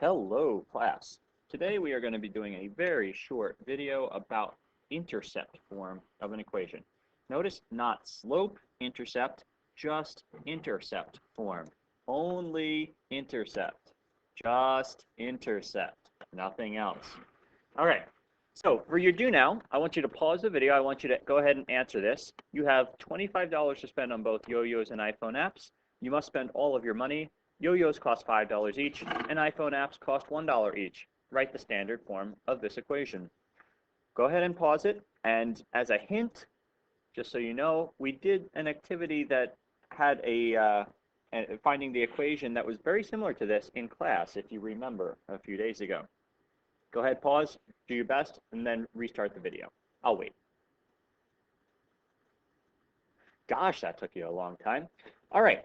Hello, class. Today we are going to be doing a very short video about intercept form of an equation. Notice not slope intercept, just intercept form. Only intercept. Just intercept. Nothing else. All right. So for your do now, I want you to pause the video. I want you to go ahead and answer this. You have $25 to spend on both yo-yos and iPhone apps. You must spend all of your money. Yo-yos cost $5 each, and iPhone apps cost $1 each. Write the standard form of this equation. Go ahead and pause it, and as a hint, just so you know, we did an activity that had finding the equation that was very similar to this in class, if you remember, a few days ago. Go ahead, pause, do your best, and then restart the video. I'll wait. Gosh, that took you a long time. All right,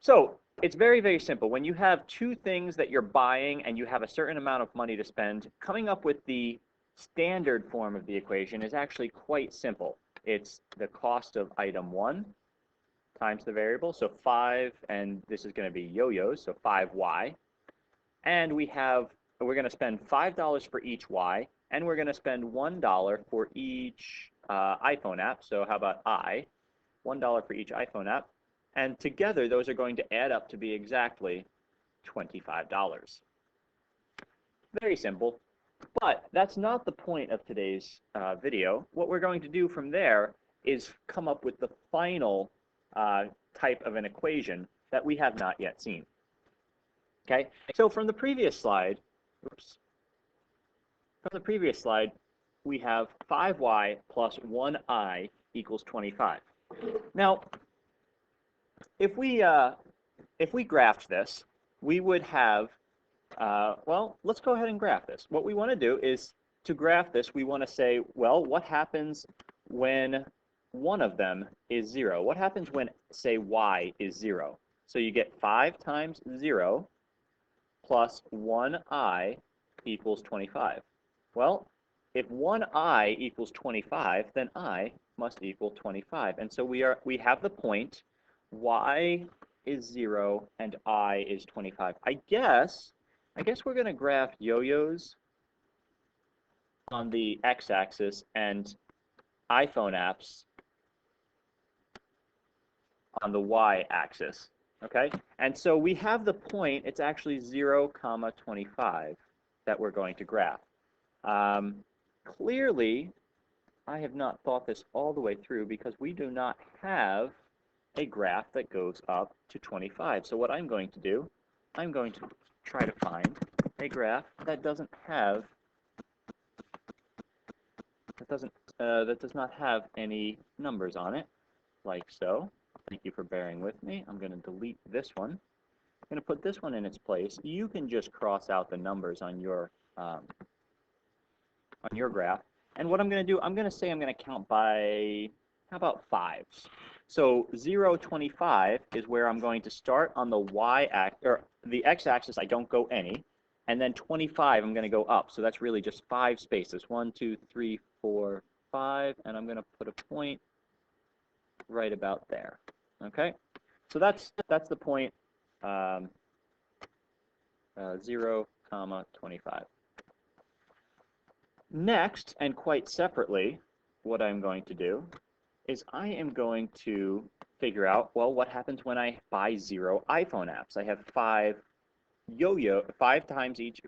so it's very, very simple. When you have two things that you're buying and you have a certain amount of money to spend, coming up with the standard form of the equation is actually quite simple. It's the cost of item 1 times the variable, so 5, and this is going to be yo-yos, so 5y. And we're going to spend $5 for each y, and we're going to spend $1 for each iPhone app, so how about I? $1 for each iPhone app. And together, those are going to add up to be exactly $25. Very simple, but that's not the point of today's video. What we're going to do from there is come up with the final type of an equation that we have not yet seen. Okay, so from the previous slide, we have 5y plus 1i equals 25. Now, if we graphed this, we would have, well, let's go ahead and graph this. What we want to do is, to graph this, we want to say, well, what happens when one of them is 0? What happens when, say, y is 0? So you get 5 times 0 plus 1i equals 25. Well, if 1i equals 25, then I must equal 25. And so we have the point y is 0 and I is 25. I guess we're going to graph yo-yos on the x-axis and iPhone apps on the y-axis. Okay? And so we have the point, it's actually 0, 25 that we're going to graph. Clearly, I have not thought this all the way through because we do not have a graph that goes up to 25. So what I'm going to do, I'm going to try to find a graph that does not have any numbers on it, like so. Thank you for bearing with me. I'm going to delete this one. I'm going to put this one in its place. You can just cross out the numbers on your graph. And what I'm going to do, I'm going to say I'm going to count by, how about 5s? So 0, 25 is where I'm going to start on the y-axis, or the x-axis, I don't go any. And then 25, I'm going to go up. So that's really just 5 spaces. 1, 2, 3, 4, 5. And I'm going to put a point right about there. Okay? So that's the point 0, 25. Next, and quite separately, what I'm going to do is I am going to figure out, well, what happens when I buy 0 iPhone apps? I have 5 times each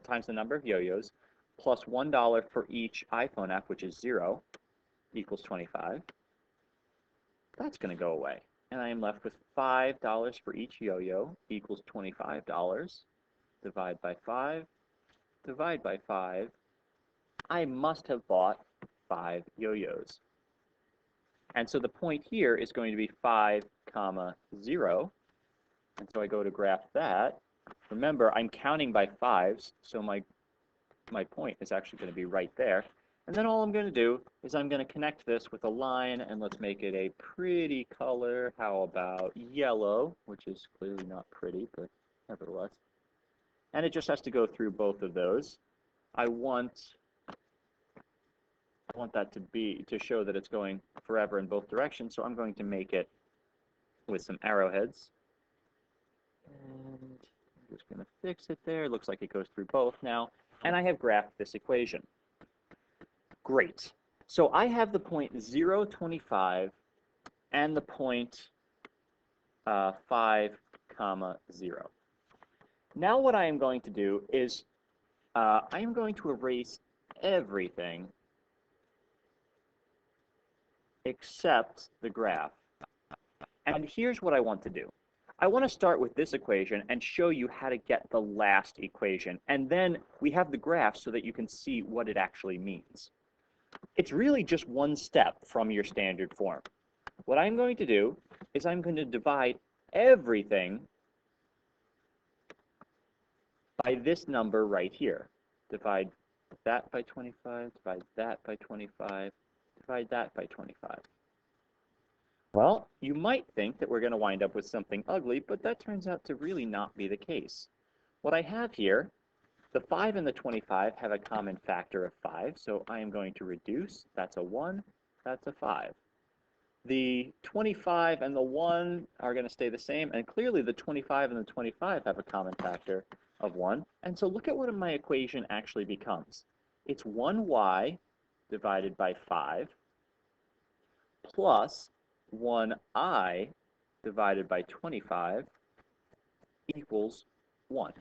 times the number of yo-yos, plus $1 for each iPhone app, which is 0, equals 25. That's going to go away. And I am left with $5 for each yo-yo equals $25. Divide by 5. Divide by 5. I must have bought 5 yo-yos. And so the point here is going to be 5, 0. And so I go to graph that. Remember, I'm counting by 5s, so my point is actually going to be right there. And then all I'm going to do is I'm going to connect this with a line, and let's make it a pretty color. How about yellow, which is clearly not pretty, but nevertheless. And it just has to go through both of those. I want that to show that it's going forever in both directions, so I'm going to make it with some arrowheads. And I'm just going to fix it there. Looks like it goes through both now. And I have graphed this equation. Great. So I have the point 0, 25 and the point 5, 0. Now what I am going to do is I am going to erase everything except the graph. And here's what I want to do. I want to start with this equation and show you how to get the last equation. And then we have the graph so that you can see what it actually means. It's really just one step from your standard form. What I'm going to do is I'm going to divide everything by this number right here. Divide that by 25, divide that by 25, divide that by 25. Well, you might think that we're going to wind up with something ugly, but that turns out to really not be the case. What I have here, the 5 and the 25 have a common factor of 5, so I am going to reduce. That's a 1, that's a 5. The 25 and the 1 are going to stay the same, and clearly the 25 and the 25 have a common factor of 1. And so look at what my equation actually becomes. It's 1y divided by 5 plus 1I divided by 25 equals 1.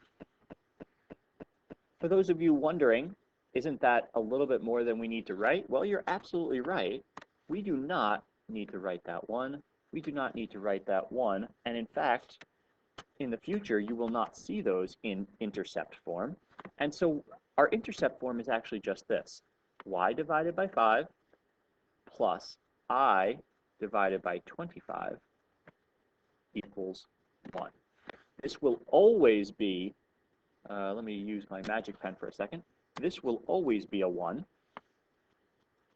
For those of you wondering, isn't that a little bit more than we need to write? Well, you're absolutely right. We do not need to write that 1. We do not need to write that 1. And in fact, in the future, you will not see those in intercept form. And so our intercept form is actually just this. Y divided by 5 plus I divided by 25 equals 1. This will always be, let me use my magic pen for a second. This will always be a 1.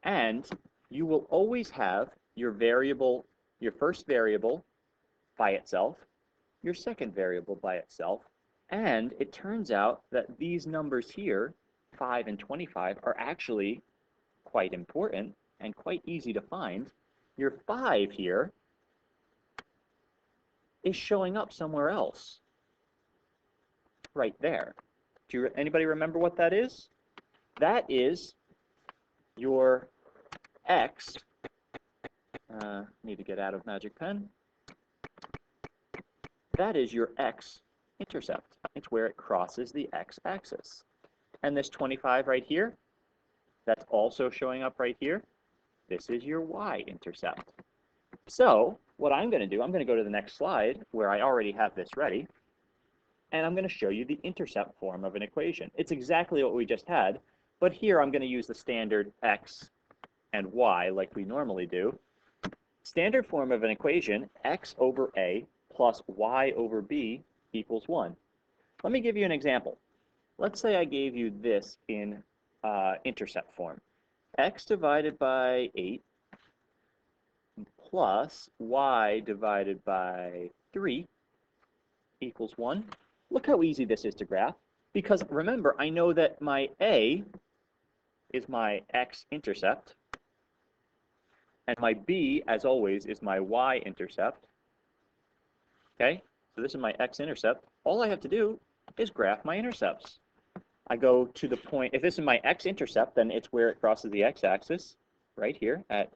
And you will always have your variable, your first variable by itself, your second variable by itself, and it turns out that these numbers here, 5 and 25, are actually quite important and quite easy to find. Your 5 here is showing up somewhere else, right there. Anybody remember what that is? That is your x, need to get out of magic pen. That is your x-intercept. It's where it crosses the x-axis. And this 25 right here, that's also showing up right here. This is your y-intercept. So what I'm going to do, I'm going to go to the next slide where I already have this ready, and I'm going to show you the intercept form of an equation. It's exactly what we just had, but here I'm going to use the standard x and y like we normally do. Standard form of an equation, x over a plus y over b equals 1. Let me give you an example. Let's say I gave you this in intercept form. X divided by 8 plus y divided by 3 equals 1. Look how easy this is to graph. Because remember, I know that my a is my x-intercept, and my b, as always, is my y-intercept. Okay, so this is my x-intercept. All I have to do is graph my intercepts. I go to the point, if this is my x-intercept, then it's where it crosses the x-axis, right here at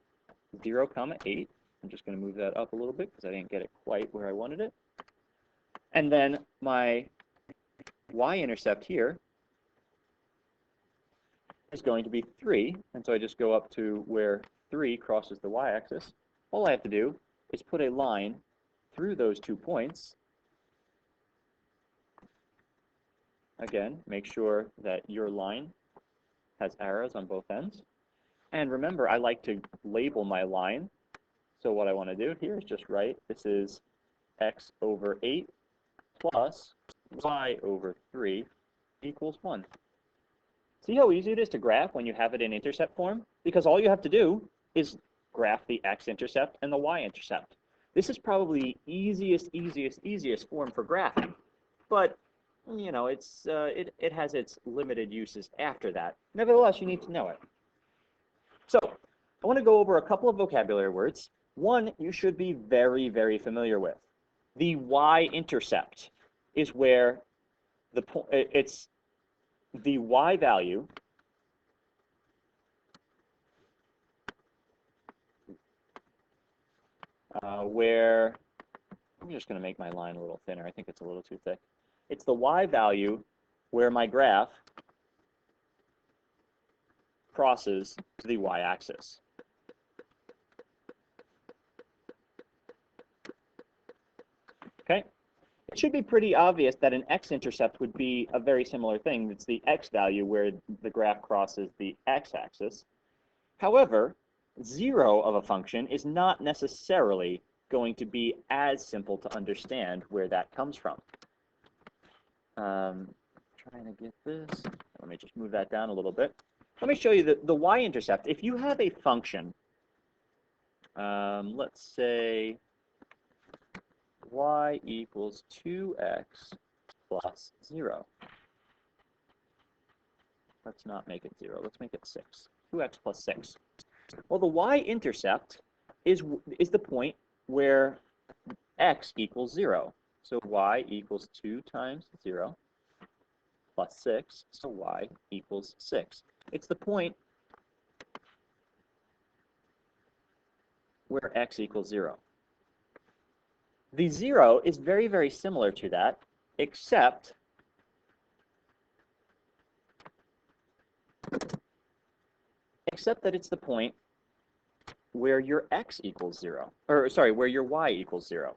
0, 8. I'm just going to move that up a little bit because I didn't get it quite where I wanted it. And then my y-intercept here is going to be 3, and so I just go up to where 3 crosses the y-axis. All I have to do is put a line through those 2 points. Again, make sure that your line has arrows on both ends. And remember, I like to label my line. So what I want to do here is just write, this is x over 8 plus y over 3 equals 1. See how easy it is to graph when you have it in intercept form? Because all you have to do is graph the x-intercept and the y-intercept. This is probably the easiest form for graphing. But you know, it has its limited uses after that. Nevertheless, you need to know it. So I want to go over a couple of vocabulary words. One you should be very, very familiar with. The y-intercept is where it's the y value where, I'm just going to make my line a little thinner. I think it's a little too thick. It's the y value where my graph crosses to the y-axis. Okay? It should be pretty obvious that an x-intercept would be a very similar thing. It's the x value where the graph crosses the x-axis. However, 0 of a function is not necessarily going to be as simple to understand where that comes from. Trying to get this. Let me just move that down a little bit. Let me show you the y-intercept. If you have a function, let's say y equals 2x plus 0. Let's not make it 0. Let's make it 6. 2x plus 6. Well, the y-intercept is the point where x equals 0. So y equals 2 times 0 plus 6. So y equals 6. It's the point where x equals 0. The 0 is very, very similar to that, except that it's the point where your x equals 0, or sorry, where your y equals 0.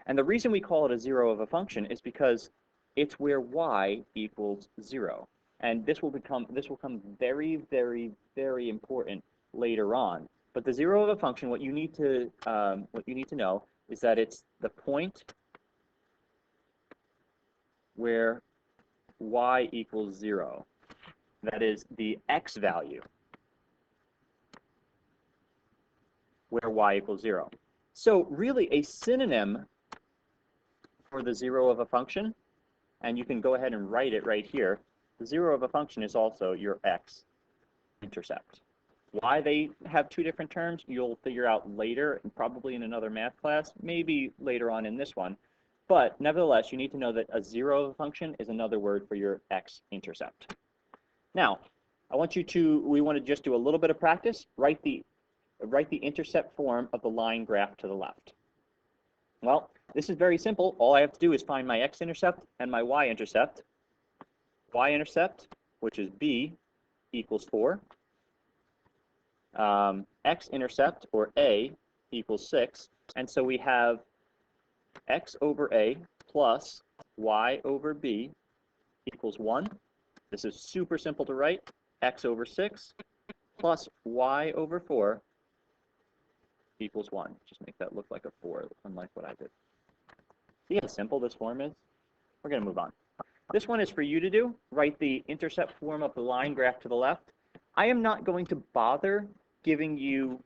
And the reason we call it a 0 of a function is because it's where y equals 0. And this will come very, very, very important later on. But the 0 of a function, what you need to know is that it's the point where y equals 0. That is the x value where y equals 0. So really a synonym for the 0 of a function, and you can go ahead and write it right here, the 0 of a function is also your x-intercept. Why they have two different terms, you'll figure out later, and probably in another math class, maybe later on in this one. But nevertheless, you need to know that a 0 of a function is another word for your x-intercept. Now, we want to just do a little bit of practice. Write the intercept form of the line graph to the left. Well, this is very simple. All I have to do is find my x-intercept and my y-intercept. Y-intercept, which is b, equals 4. X-intercept, or a, equals 6. And so we have x over a plus y over b equals 1. This is super simple to write. X over 6 plus y over 4 equals 1. Just make that look like a 4, unlike what I did. See how simple this form is? We're going to move on. This one is for you to do. Write the intercept form of the line graph to the left. I am not going to bother giving you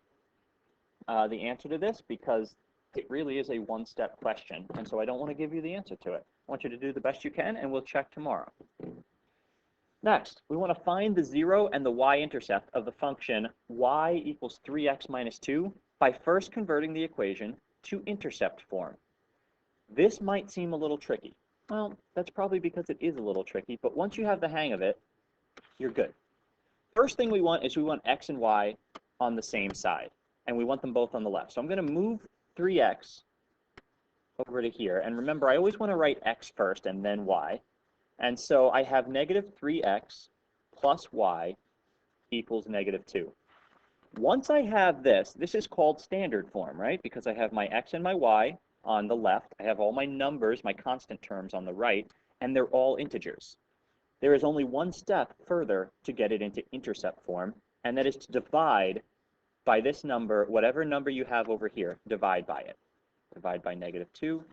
the answer to this because it really is a one-step question, and so I don't want to give you the answer to it. I want you to do the best you can, and we'll check tomorrow. Next, we want to find the 0 and the y-intercept of the function y equals 3x minus 2 by first converting the equation to intercept form. This might seem a little tricky. Well, that's probably because it is a little tricky, but once you have the hang of it, you're good. First thing we want is x and y on the same side, and we want them both on the left. So I'm going to move 3x over to here, and remember, I always want to write x first and then y. And so I have negative 3x plus y equals negative 2. Once I have this is called standard form, right? Because I have my x and my y on the left. I have all my numbers, my constant terms on the right, and they're all integers. There is only one step further to get it into intercept form, and that is to divide by this number, whatever number you have over here, divide by it. Divide by negative 2,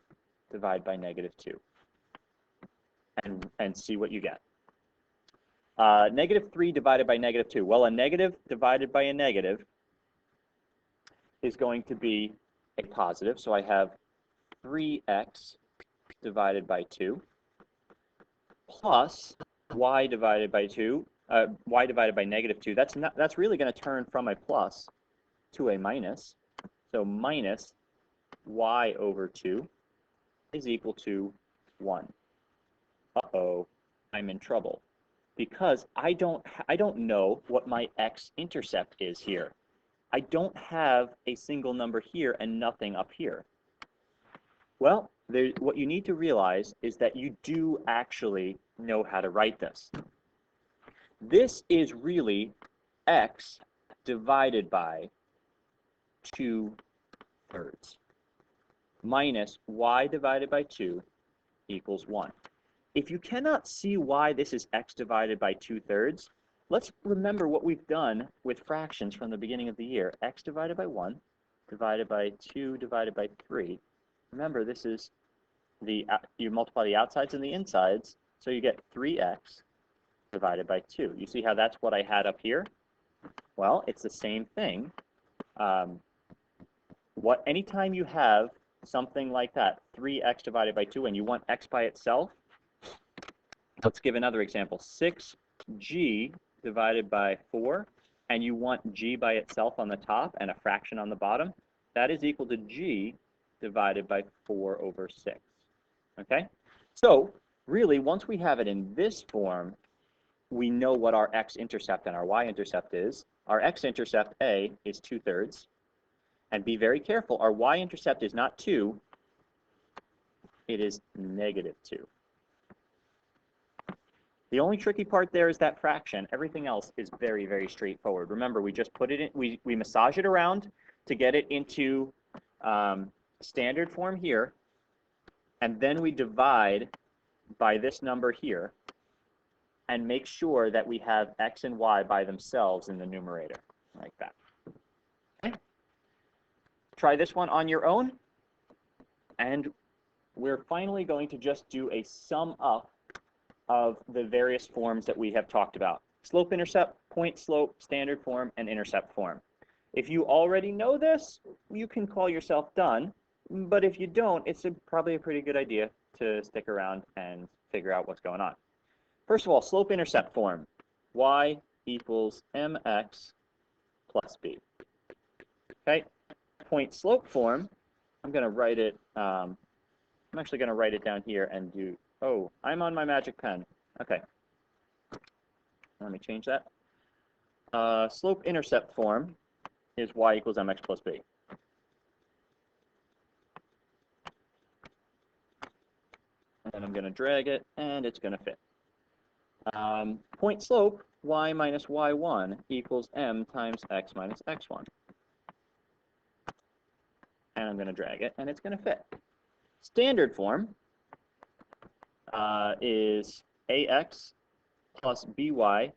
divide by negative 2. And see what you get. Negative 3 divided by negative 2. Well, a negative divided by a negative is going to be a positive. So I have 3x divided by 2 plus y divided by 2, y divided by negative 2. That's really going to turn from a plus to a minus. So minus y over 2 is equal to 1. uh-oh, I'm in trouble because I don't know what my x-intercept is here. I don't have a single number here and nothing up here. Well, what you need to realize is that you do actually know how to write this. This is really x divided by 2/3 minus y divided by 2 equals 1. If you cannot see why this is x divided by 2/3, let's remember what we've done with fractions from the beginning of the year. X divided by 1 divided by 2 divided by 3. Remember, this is you multiply the outsides and the insides, so you get 3x divided by 2. You see how that's what I had up here? Well, it's the same thing. Anytime you have something like that, 3x divided by 2, and you want x by itself, let's give another example. 6g divided by 4, and you want g by itself on the top and a fraction on the bottom, that is equal to g divided by 4 over 6. Okay? So, really, once we have it in this form, we know what our x-intercept and our y-intercept is. Our x-intercept, A, is 2/3. And be very careful, our y-intercept is not 2, it is -2. The only tricky part there is that fraction. Everything else is very, very straightforward. Remember, we just put it in, we massage it around to get it into standard form here, and then we divide by this number here and make sure that we have x and y by themselves in the numerator, like that. Okay. Try this one on your own, and we're finally going to just do a sum up of the various forms that we have talked about. Slope-intercept, point-slope, standard form, and intercept form. If you already know this, you can call yourself done, but if you don't, it's probably a pretty good idea to stick around and figure out what's going on. First of all, slope-intercept form, y equals mx plus b. Okay, point-slope form, I'm going to write it, I'm actually going to write it down here and do, oh, I'm on my magic pen. Okay, let me change that. Slope-intercept form is y equals mx plus b. And I'm going to drag it, and it's going to fit. Point slope, y minus y1 equals m times x minus x1. And I'm going to drag it, and it's going to fit. Standard form is ax plus by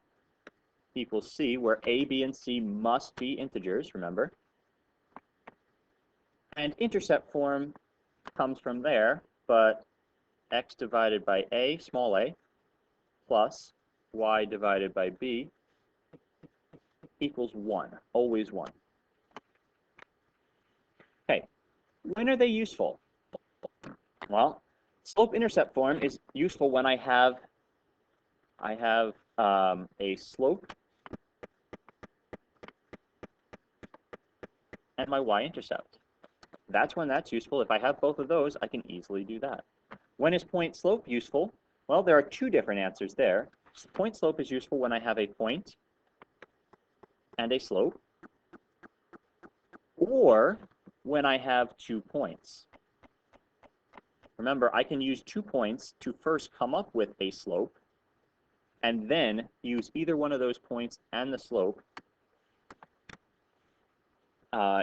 equals c, where a, b, and c must be integers, remember. And intercept form comes from there, but x divided by a, small a, plus y divided by b equals 1, always 1. Okay, when are they useful? Well, slope-intercept form is useful when I have a slope and my y-intercept. That's when that's useful. If I have both of those, I can easily do that. When is point-slope useful? Well, there are two different answers there. Point-slope is useful when I have a point and a slope, or when I have 2 points. Remember, I can use 2 points to first come up with a slope, and then use either one of those points and the slope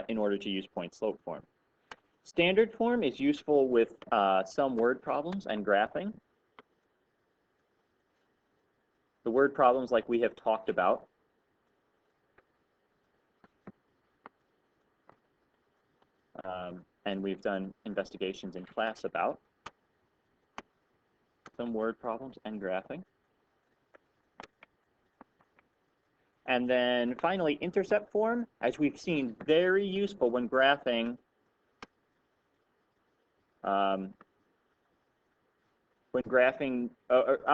in order to use point-slope form. Standard form is useful with some word problems and graphing. The word problems like we have talked about. And we've done investigations in class about some word problems and graphing. And then finally, intercept form, as we've seen, very useful when graphing I'm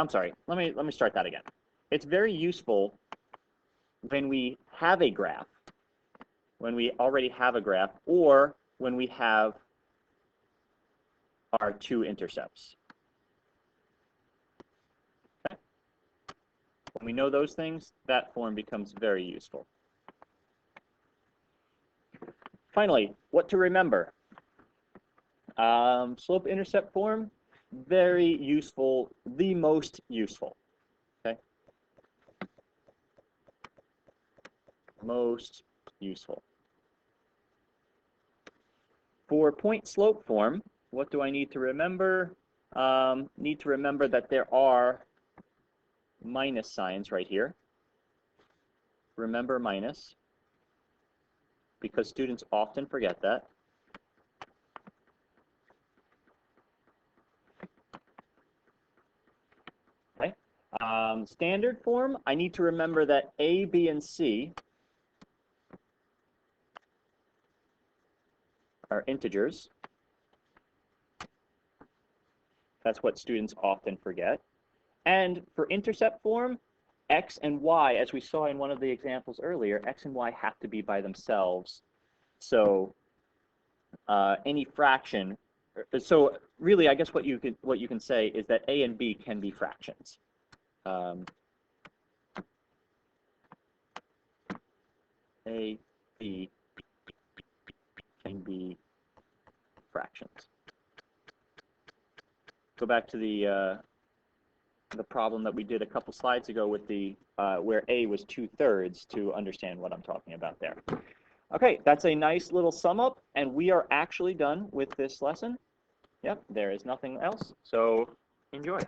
sorry, let me start that again. It's very useful when we have a graph, when we already have a graph, or when we have our 2 intercepts. When we know those things, that form becomes very useful. Finally, what to remember. Slope-intercept form, very useful, the most useful. Okay? Most useful. For point-slope form, what do I need to remember? Need to remember that there are minus signs right here. Remember minus, because students often forget that. Okay. Standard form, I need to remember that A, B, and C are integers. That's what students often forget. And for intercept form, x and y, as we saw in one of the examples earlier, x and y have to be by themselves. So any fraction, so really I guess what you can say is that a and b can be fractions. A, b can be fractions. Go back to the problem that we did a couple slides ago with the where a was 2/3 to understand what I'm talking about there. Okay, that's a nice little sum up, and we are actually done with this lesson. Yep, there is nothing else, so enjoy.